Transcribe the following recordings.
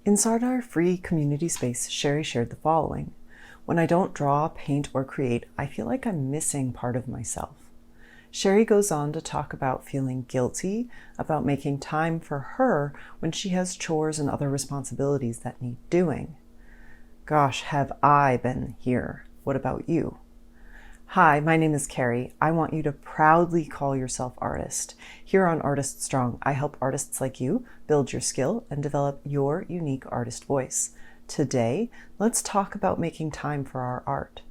Inside our free community space, Sheri shared the following. When I don't draw, paint, or create, I feel like I'm missing part of myself. Sheri goes on to talk about feeling guilty about making time for her when she has chores and other responsibilities that need doing. Gosh, have I been here? What about you? Hi, my name is Carrie. I want you to proudly call yourself artist. Here on Artist Strong, I help artists like you build your skill and develop your unique artist voice. Today, let's talk about making time for our art.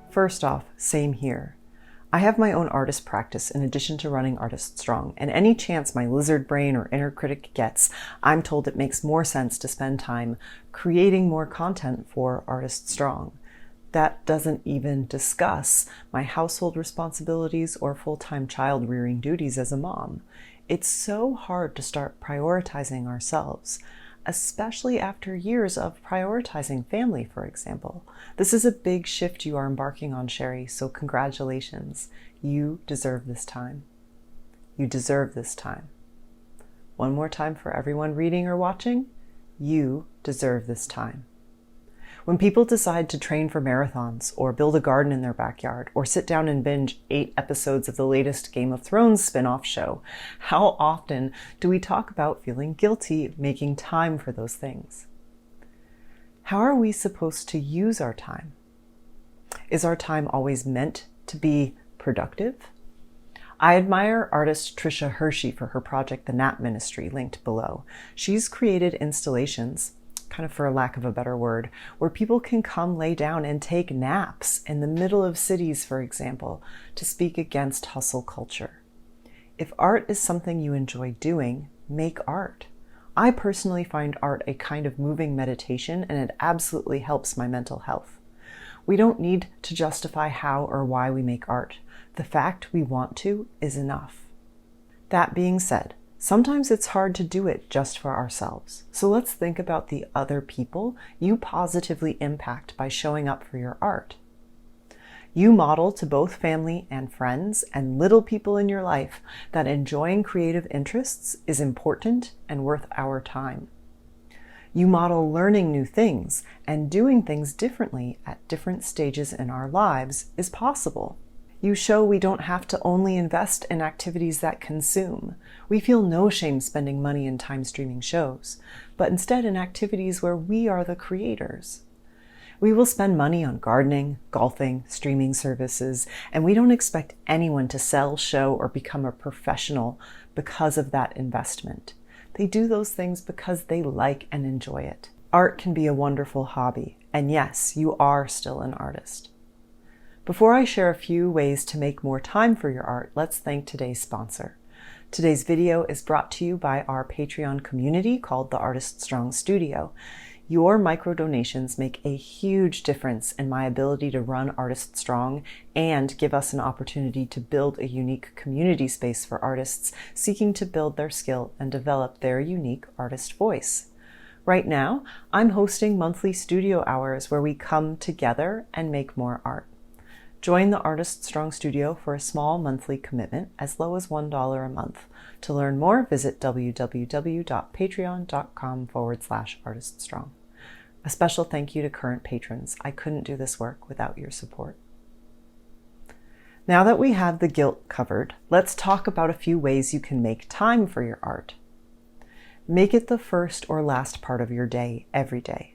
First off, same here. I have my own artist practice in addition to running Artist Strong, and any chance my lizard brain or inner critic gets, I'm told it makes more sense to spend time creating more content for Artist Strong. That doesn't even discuss my household responsibilities or full-time child rearing duties as a mom. It's so hard to start prioritizing ourselves, especially after years of prioritizing family, for example. This is a big shift you are embarking on, Sheri, so congratulations. You deserve this time. You deserve this time. One more time for everyone reading or watching. You deserve this time. When people decide to train for marathons, or build a garden in their backyard, or sit down and binge 8 episodes of the latest Game of Thrones spin-off show, how often do we talk about feeling guilty making time for those things? How are we supposed to use our time? Is our time always meant to be productive? I admire artist Trisha Hershey for her project The Nap Ministry, linked below. She's created installations, kind of for a lack of a better word, where people can come lay down and take naps in the middle of cities, for example, to speak against hustle culture. If art is something you enjoy doing, make art. I personally find art a kind of moving meditation, and it absolutely helps my mental health. We don't need to justify how or why we make art. The fact we want to is enough. That being said, sometimes it's hard to do it just for ourselves. So let's think about the other people you positively impact by showing up for your art. You model to both family and friends and little people in your life that enjoying creative interests is important and worth our time. You model learning new things and doing things differently at different stages in our lives is possible. You show we don't have to only invest in activities that consume. We feel no shame spending money and time streaming shows, but instead in activities where we are the creators. We will spend money on gardening, golfing, streaming services, and we don't expect anyone to sell, show, or become a professional because of that investment. They do those things because they like and enjoy it. Art can be a wonderful hobby, and yes, you are still an artist. Before I share a few ways to make more time for your art, let's thank today's sponsor. Today's video is brought to you by our Patreon community called the Artist Strong Studio. Your micro donations make a huge difference in my ability to run Artist Strong and give us an opportunity to build a unique community space for artists seeking to build their skill and develop their unique artist voice. Right now, I'm hosting monthly studio hours where we come together and make more art. Join the Artist Strong Studio for a small monthly commitment as low as $1 a month. To learn more, visit www.patreon.com/artiststrong. A special thank you to current patrons. I couldn't do this work without your support. Now that we have the guilt covered, let's talk about a few ways you can make time for your art. Make it the first or last part of your day every day.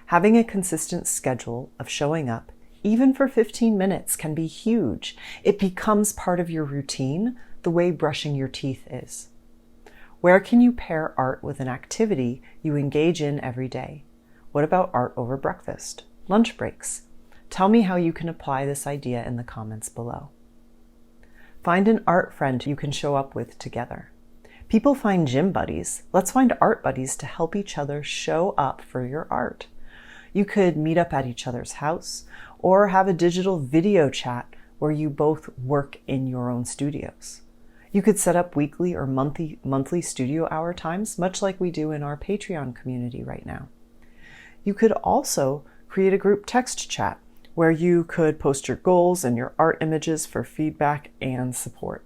Having a consistent schedule of showing up, even for 15 minutes, can be huge. It becomes part of your routine, the way brushing your teeth is. Where can you pair art with an activity you engage in every day? What about art over breakfast? Lunch breaks? Tell me how you can apply this idea in the comments below. Find an art friend you can show up with together. People find gym buddies. Let's find art buddies to help each other show up for your art. You could meet up at each other's house or have a digital video chat where you both work in your own studios. You could set up weekly or monthly studio hour times, much like we do in our Patreon community right now. You could also create a group text chat where you could post your goals and your art images for feedback and support.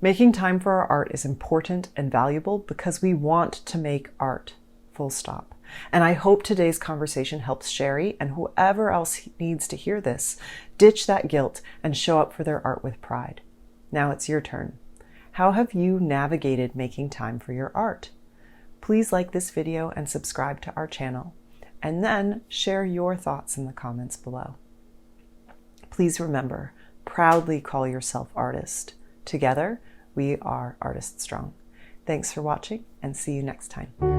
Making time for our art is important and valuable because we want to make art, full stop. And I hope today's conversation helps Sheri and whoever else needs to hear this ditch that guilt and show up for their art with pride. Now it's your turn. How have you navigated making time for your art? Please like this video and subscribe to our channel, and then share your thoughts in the comments below. Please remember, proudly call yourself artist. Together, we are Artist Strong. Thanks for watching, and see you next time.